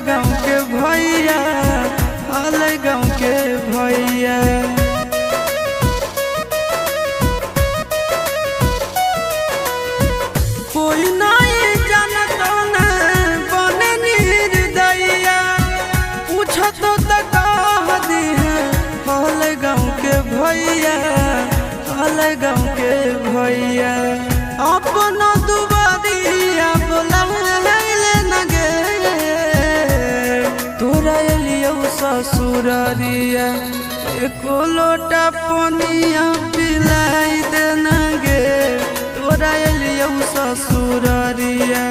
गाँव के भैया, हाले गाँव के भैया। कोई नहीं जानता न बने निर्दयिया, पूछो तो कह दी है हाले गाँव के भैया, हाले गाँव के भैया। अपना दुबारिया बोलाइले न गे, तोरा एलियो ससुरारिया, एको लोटा पनिया पिलाई दे न गे, तोरा एलियो ससुरारिया।